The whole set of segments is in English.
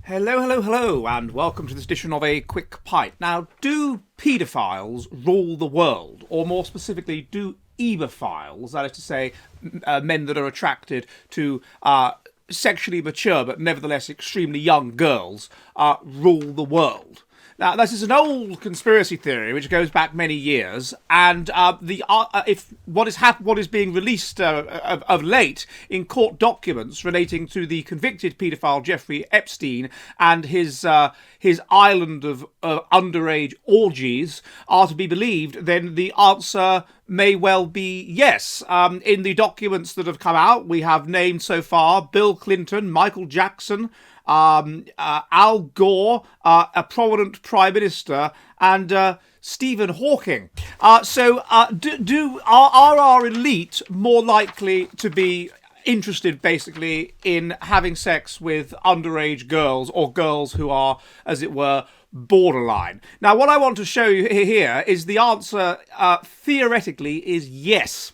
Hello, hello, hello, and welcome to this edition of A Quick Pint. Now, do paedophiles rule the world? Or more specifically, do ebophiles, that is to say, men that are attracted to sexually mature but nevertheless extremely young girls, rule the world? Now, this is an old conspiracy theory which goes back many years, and if what is being released of late in court documents relating to the convicted paedophile Jeffrey Epstein and his island of underage orgies are to be believed, then the answer may well be yes. In the documents that have come out, we have named so far Bill Clinton, Michael Jackson, Al Gore, a prominent prime minister, and Stephen Hawking. Are our elite more likely to be interested, basically, in having sex with underage girls or girls who are, as it were, borderline? Now, what I want to show you here is the answer, theoretically, is yes.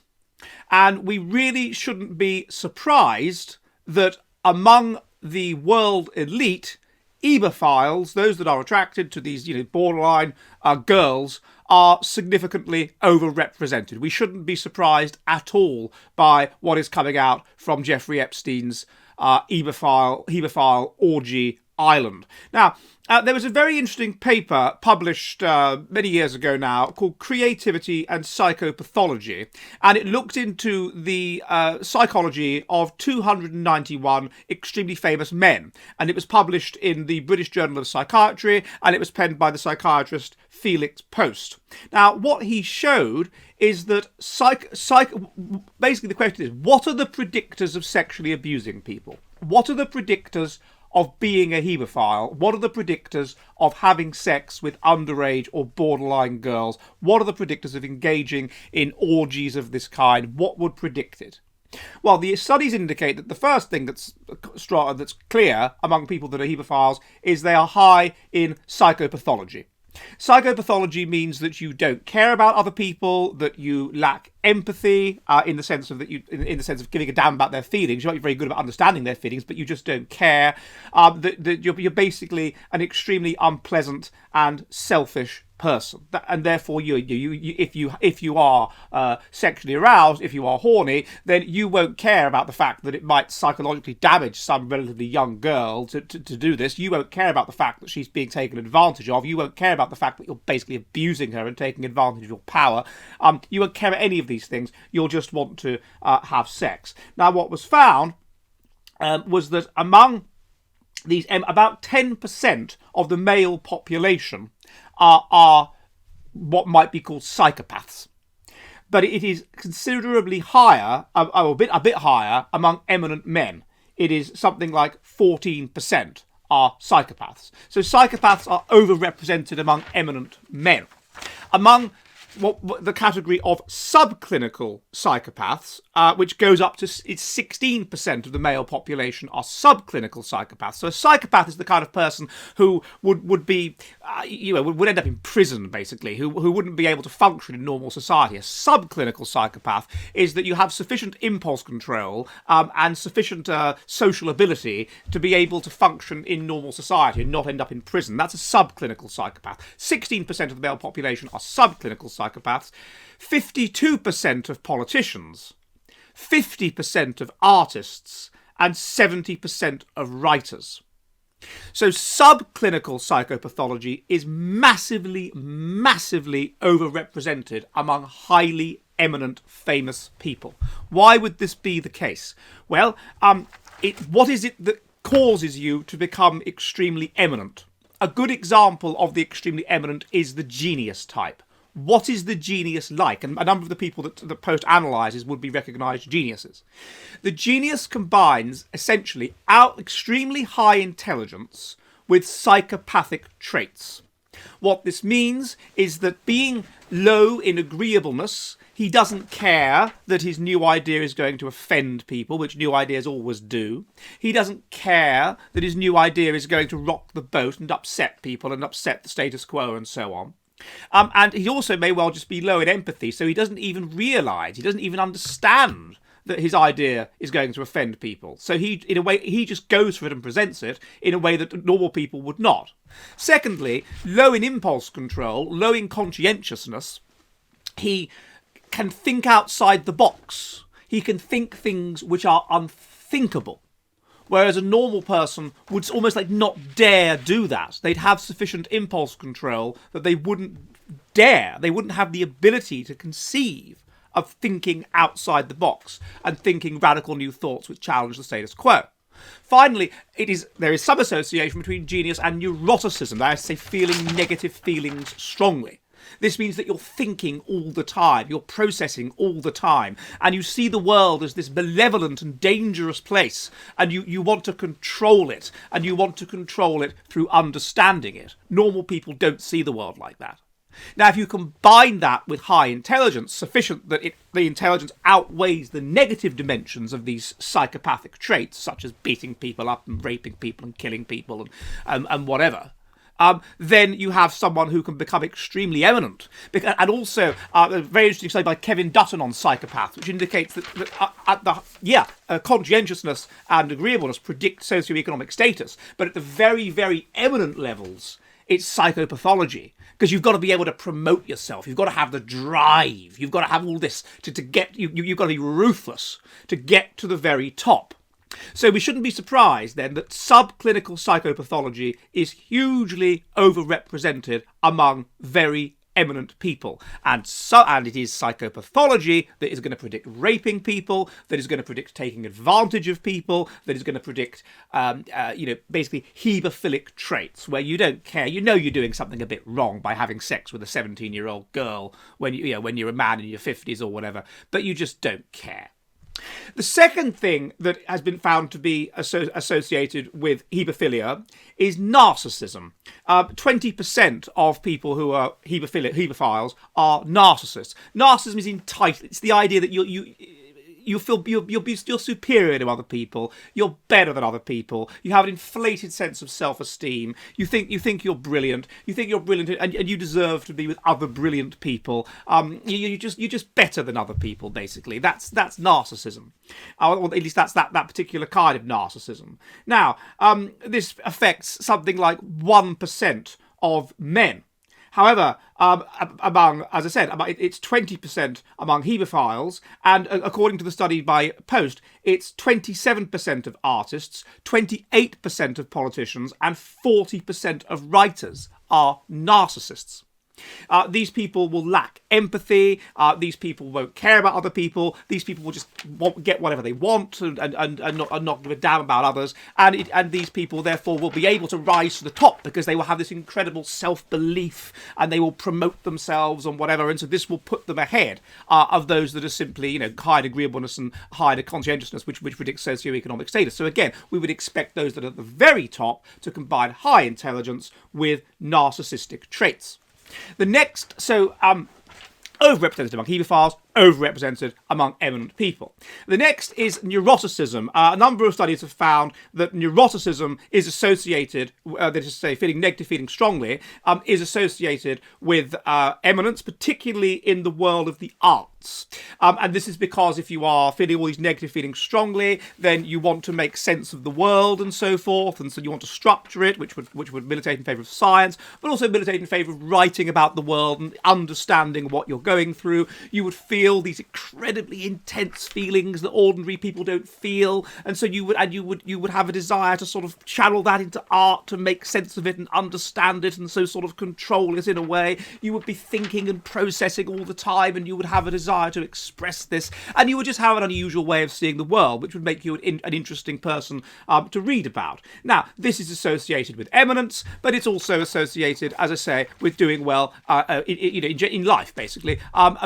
And we really shouldn't be surprised that among the world elite, ebophiles, those that are attracted to these, borderline girls, are significantly overrepresented. We shouldn't be surprised at all by what is coming out from Jeffrey Epstein's ebophile orgy island. Now, there was a very interesting paper published many years ago now called Creativity and Psychopathology, and it looked into the psychology of 291 extremely famous men, and it was published in the British Journal of Psychiatry, and it was penned by the psychiatrist Felix Post. Now, what he showed is that basically the question is, what are the predictors of sexually abusing people? What are the predictors of being a hebephile? What are the predictors of having sex with underage or borderline girls? What are the predictors of engaging in orgies of this kind? What would predict it? Well, the studies indicate that the first thing that's clear among people that are hebephiles is they are high in psychopathology. Psychopathology means that you don't care about other people, that you lack empathy, in the sense of giving a damn about their feelings. You might be very good about understanding their feelings, but you just don't care. That you're basically an extremely unpleasant and selfish person, and therefore if you are sexually aroused, if you are horny, then you won't care about the fact that it might psychologically damage some relatively young girl to do this. You won't care about the fact that she's being taken advantage of. You won't care about the fact that you're basically abusing her and taking advantage of your power. You won't care about any of these things. You'll just want to have sex. Now, what was found was that among these, about 10% of the male population are what might be called psychopaths. But it is considerably higher, a bit higher, among eminent men. It is something like 14% are psychopaths. So psychopaths are overrepresented among eminent men. Among the category of subclinical psychopaths, which goes up to 16% of the male population are subclinical psychopaths. So a psychopath is the kind of person who would be, would end up in prison, basically, who wouldn't be able to function in normal society. A subclinical psychopath is that you have sufficient impulse control and sufficient social ability to be able to function in normal society and not end up in prison. That's a subclinical psychopath. 16% of the male population are subclinical psychopaths. 52% of politicians, 50% of artists, and 70% of writers. So subclinical psychopathology is massively, massively overrepresented among highly eminent, famous people. Why would this be the case? Well, what is it that causes you to become extremely eminent? A good example of the extremely eminent is the genius type. What is the genius like? And a number of the people that the Post analyses would be recognised geniuses. The genius combines, essentially, extremely high intelligence with psychopathic traits. What this means is that being low in agreeableness, he doesn't care that his new idea is going to offend people, which new ideas always do. He doesn't care that his new idea is going to rock the boat and upset people and upset the status quo and so on. And he also may well just be low in empathy, so he doesn't even realise, he doesn't even understand that his idea is going to offend people. So in a way, he just goes for it and presents it in a way that normal people would not. Secondly, low in impulse control, low in conscientiousness, he can think outside the box. He can think things which are unthinkable. Whereas a normal person would almost like not dare do that. They'd have sufficient impulse control that they wouldn't dare. They wouldn't have the ability to conceive of thinking outside the box and thinking radical new thoughts which challenge the status quo. Finally, there is some association between genius and neuroticism. That is to say, feeling negative feelings strongly. This means that you're thinking all the time, you're processing all the time, and you see the world as this malevolent and dangerous place, and you want to control it, and you want to control it through understanding it. Normal people don't see the world like that. Now, if you combine that with high intelligence, sufficient that the intelligence outweighs the negative dimensions of these psychopathic traits, such as beating people up and raping people and killing people and whatever, then you have someone who can become extremely eminent. And also, a very interesting study by Kevin Dutton on psychopaths, which indicates that conscientiousness and agreeableness predict socioeconomic status, but at the very, very eminent levels, it's psychopathology. Because you've got to be able to promote yourself. You've got to have the drive. You've got to have all this to get, you've got to be ruthless to get to the very top. So we shouldn't be surprised then that subclinical psychopathology is hugely overrepresented among very eminent people. And it is psychopathology that is going to predict raping people, that is going to predict taking advantage of people, that is going to predict, basically hebephilic traits where you don't care. You know you're doing something a bit wrong by having sex with a 17-year-old girl when you're a man in your 50s or whatever, but you just don't care. The second thing that has been found to be associated with hebephilia is narcissism. 20% of people who are hebephiles are narcissists. Narcissism is entitled. It's the idea that you feel you're superior to other people. You're better than other people. You have an inflated sense of self-esteem. You think you're brilliant. You think you're brilliant, and you deserve to be with other brilliant people. You're just better than other people. Basically, that's narcissism. Or at least that's that particular kind of narcissism. Now, this affects something like 1% of men. However, it's 20% among hebephiles, and according to the study by Post, it's 27% of artists, 28% of politicians, and 40% of writers are narcissists. These people will lack empathy. These people won't care about other people. These people will just get whatever they want and not give a damn about others. And these people, therefore, will be able to rise to the top because they will have this incredible self-belief and they will promote themselves and whatever. And so this will put them ahead of those that are simply, high in agreeableness and high in conscientiousness, which predicts socioeconomic status. So again, we would expect those that are at the very top to combine high intelligence with narcissistic traits. The next, overrepresented among hebephiles, overrepresented among eminent people. The next is neuroticism. A number of studies have found that neuroticism is associated, that is to say, feeling strongly, is associated with eminence, particularly in the world of the arts. And this is because if you are feeling all these negative feelings strongly, then you want to make sense of the world and so forth, and so you want to structure it, which would militate in favour of science, but also militate in favour of writing about the world and understanding what you're going through. You would feel these incredibly intense feelings that ordinary people don't feel, and so you would have a desire to sort of channel that into art to make sense of it and understand it, and so sort of control it in a way. You would be thinking and processing all the time, and you would have a desire to express this, and you would just have an unusual way of seeing the world, which would make you an interesting person to read about. Now, this is associated with eminence, but it's also associated, as I say, with doing well in life, basically,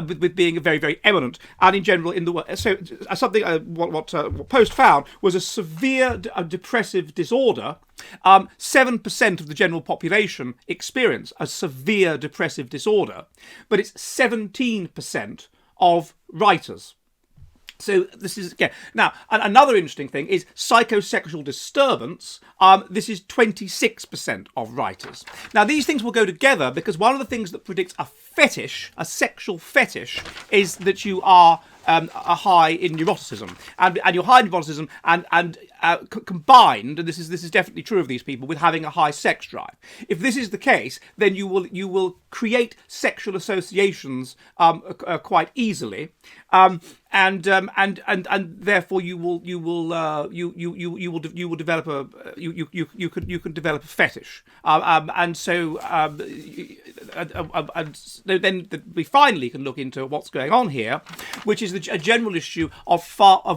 with being a very, very eminent, and in general in the world. So something what Post found was a severe depressive disorder. 7% of the general population experience a severe depressive disorder, but it's 17% of writers. So this is, again, now another interesting thing is psychosexual disturbance. This is 26% of writers. Now these things will go together because one of the things that predicts a fetish, a sexual fetish, is that you are are high in neuroticism, and you're high in neuroticism, and combined, and this is definitely true of these people, with having a high sex drive. If this is the case, then you will create sexual associations quite easily, and therefore you will develop you can develop a fetish, and so then we finally can look into what's going on here, which is a general issue of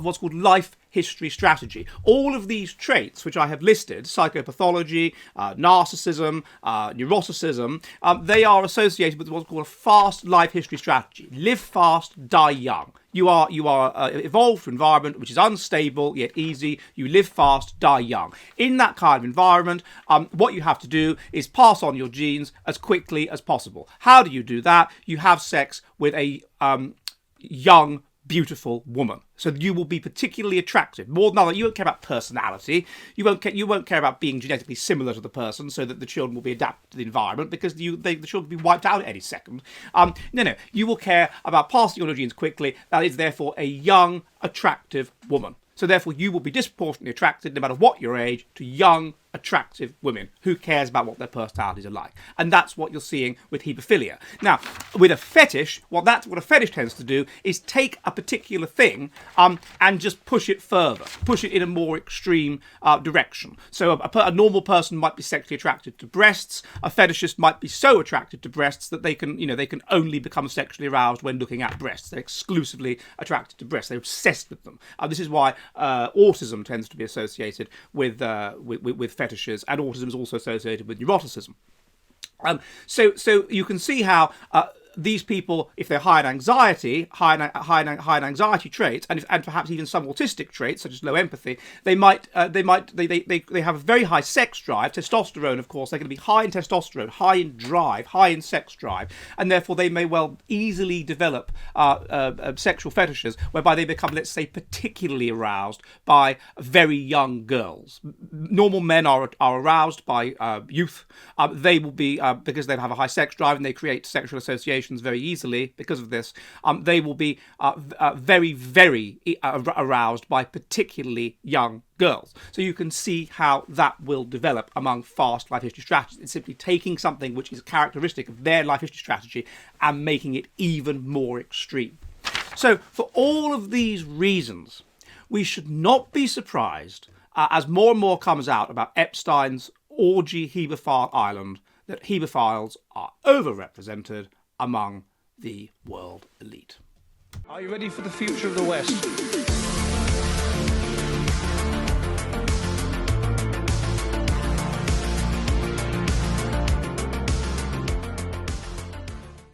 what's called life history strategy. All of these traits which I have listed, psychopathology, narcissism, neuroticism, they are associated with what's called a fast life history strategy. Live fast, die young. You are evolved to an environment which is unstable yet easy. You live fast, die young. In that kind of environment, what you have to do is pass on your genes as quickly as possible. How do you do that? You have sex with a young, beautiful woman. So you will be particularly attractive. More than other, you won't care about personality. You won't care about being genetically similar to the person, so that the children will be adapted to the environment, because the children will be wiped out at any second. No. You will care about passing on your genes quickly. That is therefore a young, attractive woman. So therefore, you will be disproportionately attracted, no matter what your age, to young, attractive women. Who cares about what their personalities are like? And that's what you're seeing with hebephilia. Now, with a fetish, what a fetish tends to do is take a particular thing and just push it further, push it in a more extreme direction. So a normal person might be sexually attracted to breasts. A fetishist might be so attracted to breasts that they can only become sexually aroused when looking at breasts. They're exclusively attracted to breasts. They're obsessed with them. This is why autism tends to be associated with fetishes, and autism is also associated with neuroticism. So you can see how these people, if they're high in anxiety, high in anxiety traits, and perhaps even some autistic traits such as low empathy, they have a very high sex drive. Testosterone, of course, they're going to be high in testosterone, high in drive, high in sex drive, and therefore they may well easily develop sexual fetishes whereby they become, let's say, particularly aroused by very young girls. Normal men are aroused by youth. They will be, because they have a high sex drive and they create sexual associations very easily because of this, they will be very, very aroused by particularly young girls. So you can see how that will develop among fast life history strategies. It's simply taking something which is characteristic of their life history strategy and making it even more extreme. So for all of these reasons, we should not be surprised as more and more comes out about Epstein's orgy hebephile island, that hebephiles are overrepresented among the world elite. Are you ready for the future of the West?